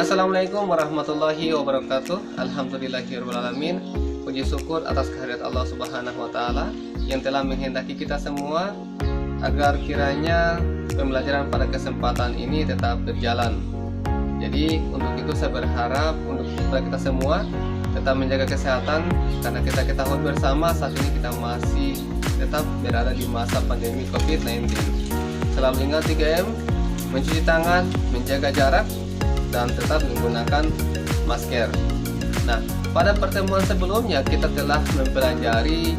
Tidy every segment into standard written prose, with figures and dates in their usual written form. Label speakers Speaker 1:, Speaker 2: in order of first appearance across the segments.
Speaker 1: Assalamualaikum warahmatullahi wabarakatuh. Alhamdulillahirrahmanirrahim. Puji syukur atas kehadirat Allah Subhanahu wa Ta'ala yang telah menghendaki kita semua agar kiranya pembelajaran pada kesempatan ini tetap berjalan. Jadi untuk itu saya berharap untuk kita semua tetap menjaga kesehatan, karena kita ketahui bersama saat ini kita masih tetap berada di masa pandemi COVID-19. Selalu ingat 3M, mencuci tangan, menjaga jarak, dan tetap menggunakan masker. Nah, pada pertemuan sebelumnya kita telah mempelajari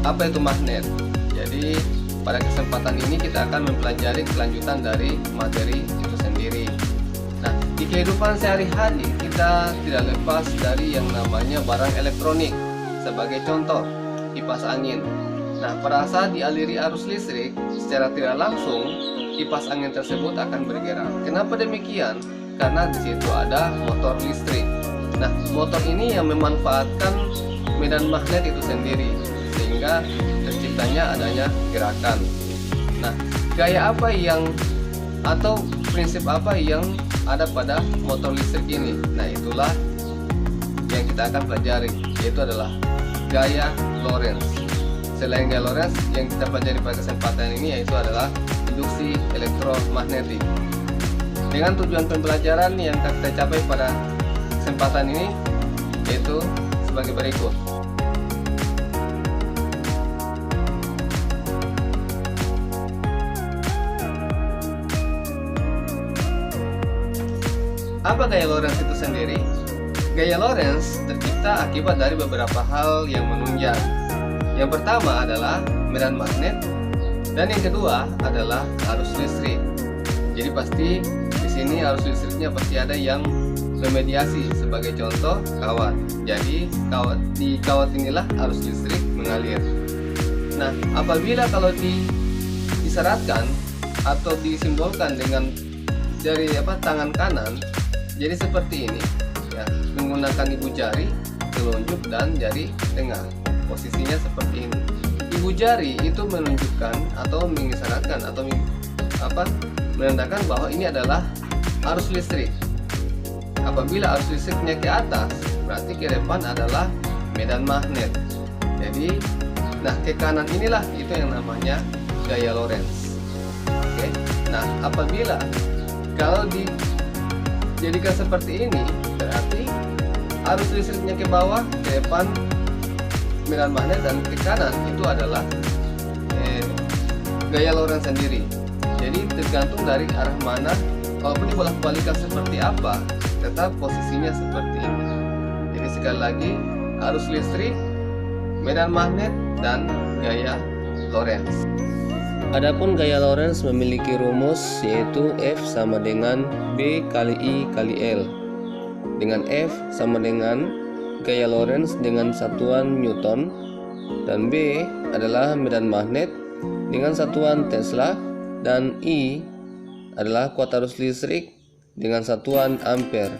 Speaker 1: apa itu magnet. Jadi pada kesempatan ini kita akan mempelajari kelanjutan dari materi itu sendiri. Nah, di kehidupan sehari-hari kita tidak lepas dari yang namanya barang elektronik. Sebagai contoh, kipas angin. Nah, pada saat dialiri arus listrik, secara tidak langsung kipas angin tersebut akan bergerak. Kenapa demikian? Karena di situ ada motor listrik. Nah, motor ini yang memanfaatkan medan magnet itu sendiri, sehingga terciptanya adanya gerakan. Nah, gaya apa yang atau prinsip apa yang ada pada motor listrik ini? Nah, itulah yang kita akan pelajari, yaitu adalah gaya Lorentz. Selain gaya Lorentz, yang kita pelajari pada kesempatan ini yaitu adalah induksi elektromagnetik. Dengan tujuan pembelajaran yang kita capai pada kesempatan ini yaitu sebagai berikut. Apa gaya Lorentz itu sendiri? Gaya Lorentz tercipta akibat dari beberapa hal yang menunjang. Yang pertama adalah medan magnet, dan yang kedua adalah arus listrik. Jadi pasti ini arus listriknya pasti ada yang memediasi. Sebagai contoh, kawat. Jadi di kawat inilah arus listrik mengalir. Nah, apabila kalau diseratkan atau disimbolkan dengan jari tangan kanan, jadi seperti ini ya, menggunakan ibu jari, telunjuk, dan jari tengah. Posisinya seperti ini. Ibu jari itu menunjukkan atau mengisyaratkan atau menandakan bahwa ini adalah arus listrik. Apabila arus listriknya ke atas, berarti ke depan adalah medan magnet. Jadi, nah ke kanan inilah itu yang namanya gaya Lorentz. Oke. Nah, apabila kalau dijadikan seperti ini, berarti arus listriknya ke bawah, ke depan medan magnet, dan ke kanan itu adalah gaya Lorentz sendiri. Jadi tergantung dari arah mana. Walaupun dibolak-balikan seperti apa, tetap posisinya seperti ini. Jadi sekali lagi, arus listrik, medan magnet, dan gaya Lorentz. Adapun gaya Lorentz memiliki rumus yaitu F sama dengan B kali I kali L. Dengan F sama dengan gaya Lorentz dengan satuan Newton, dan B adalah medan magnet dengan satuan Tesla, dan I adalah kuat arus listrik dengan satuan ampere,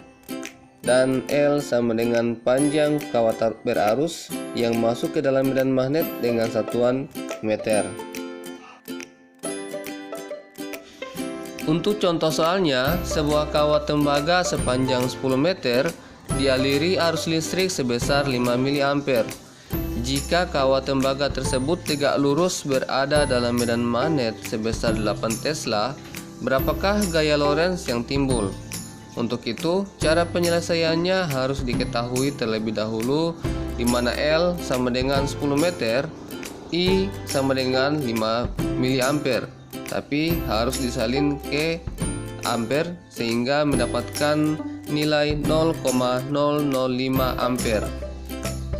Speaker 1: dan L sama dengan panjang kawat berarus yang masuk ke dalam medan magnet dengan satuan meter. Untuk contoh soalnya, sebuah kawat tembaga sepanjang 10 meter dialiri arus listrik sebesar 5 mA. Jika kawat tembaga tersebut tegak lurus berada dalam medan magnet sebesar 8 Tesla, berapakah gaya Lorentz yang timbul? Untuk itu, cara penyelesaiannya harus diketahui terlebih dahulu, di mana L sama dengan 10 meter, I sama dengan 5 mA, tapi harus disalin ke ampere sehingga mendapatkan nilai 0,005 ampere.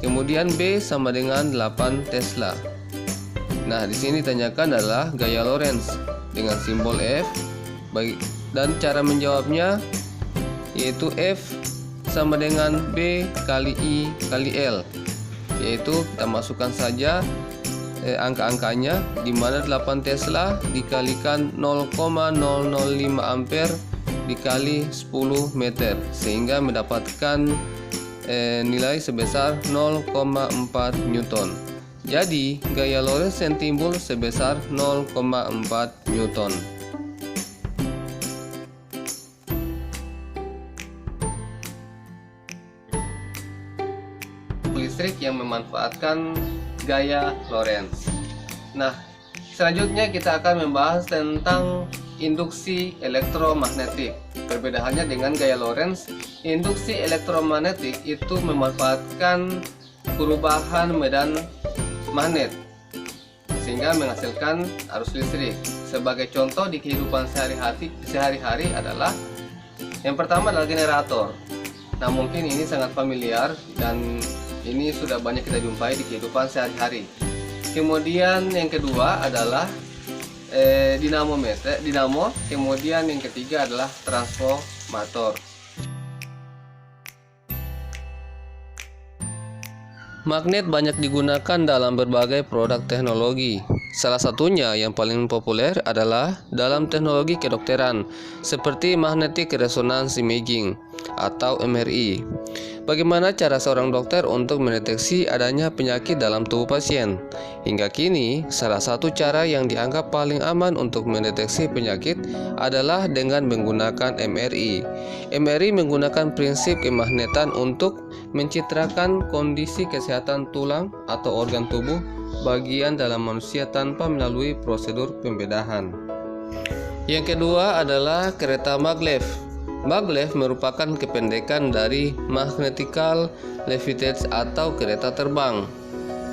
Speaker 1: Kemudian B sama dengan 8 Tesla. Nah, di sini ditanyakan adalah gaya Lorentz dengan simbol F. Dan cara menjawabnya yaitu F sama dengan B kali I kali L, yaitu kita masukkan saja angka-angkanya, di mana 8 Tesla dikalikan 0,005 ampere dikali 10 meter sehingga mendapatkan nilai sebesar 0,4 Newton. Jadi gaya Lorentz yang timbul sebesar 0,4 Newton. listrik yang memanfaatkan gaya Lorentz. Nah, selanjutnya kita akan membahas tentang induksi elektromagnetik. Perbedaannya dengan gaya Lorentz, induksi elektromagnetik itu memanfaatkan perubahan medan magnet sehingga menghasilkan arus listrik. Sebagai contoh di kehidupan sehari-hari adalah yang pertama adalah generator. Nah, mungkin ini sangat familiar dan ini sudah banyak kita jumpai di kehidupan sehari-hari. Kemudian yang kedua adalah dinamo, kemudian yang ketiga adalah transformator. Magnet banyak digunakan dalam berbagai produk teknologi. Salah satunya yang paling populer adalah dalam teknologi kedokteran, seperti magnetic resonance imaging atau MRI. Bagaimana cara seorang dokter untuk mendeteksi adanya penyakit dalam tubuh pasien? Hingga kini, salah satu cara yang dianggap paling aman untuk mendeteksi penyakit adalah dengan menggunakan MRI. MRI menggunakan prinsip kemagnetan untuk mencitrakan kondisi kesehatan tulang atau organ tubuh bagian dalam manusia tanpa melalui prosedur pembedahan. Yang kedua adalah kereta maglev. Maglev merupakan kependekan dari magnetical levitation atau kereta terbang.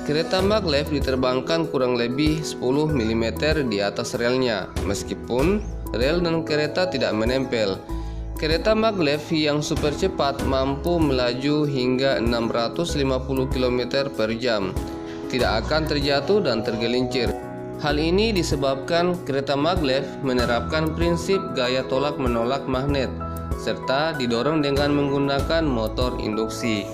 Speaker 1: Kereta maglev diterbangkan kurang lebih 10 mm di atas relnya, meskipun rel dan kereta tidak menempel. Kereta maglev yang super cepat mampu melaju hingga 650 km per jam, tidak akan terjatuh dan tergelincir. Hal ini disebabkan kereta maglev menerapkan prinsip gaya tolak-menolak magnet, serta didorong dengan menggunakan motor induksi.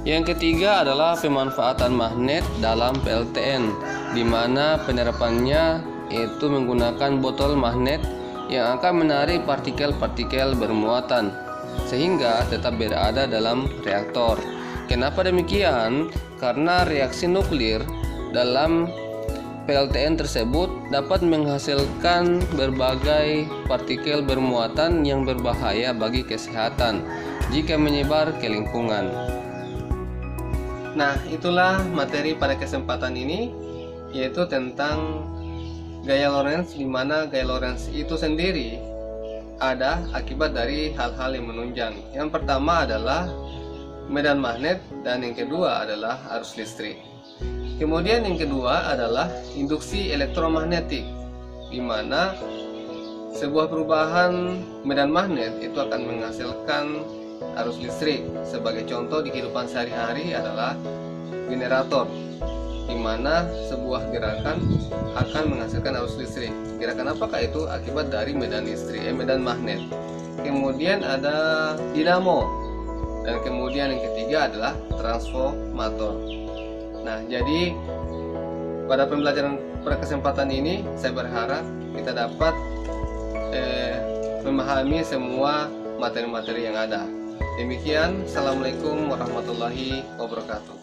Speaker 1: Yang ketiga adalah pemanfaatan magnet dalam PLTN, di mana penerapannya itu menggunakan botol magnet yang akan menarik partikel-partikel bermuatan sehingga tetap berada dalam reaktor. Kenapa demikian? Karena reaksi nuklir dalam PLTN tersebut dapat menghasilkan berbagai partikel bermuatan yang berbahaya bagi kesehatan jika menyebar ke lingkungan. Nah, itulah materi pada kesempatan ini, yaitu tentang gaya Lorentz, di mana gaya Lorentz itu sendiri ada akibat dari hal-hal yang menunjang. Yang pertama adalah medan magnet dan yang kedua adalah arus listrik. Kemudian yang kedua adalah induksi elektromagnetik, di mana sebuah perubahan medan magnet itu akan menghasilkan arus listrik. Sebagai contoh di kehidupan sehari-hari adalah generator, di mana sebuah gerakan akan menghasilkan arus listrik. Gerakan apakah itu? Akibat dari medan magnet. Kemudian ada dinamo, dan kemudian yang ketiga adalah transformator. Nah, jadi pada pembelajaran pada kesempatan ini saya berharap kita dapat memahami semua materi-materi yang ada. Demikian, Assalamualaikum warahmatullahi wabarakatuh.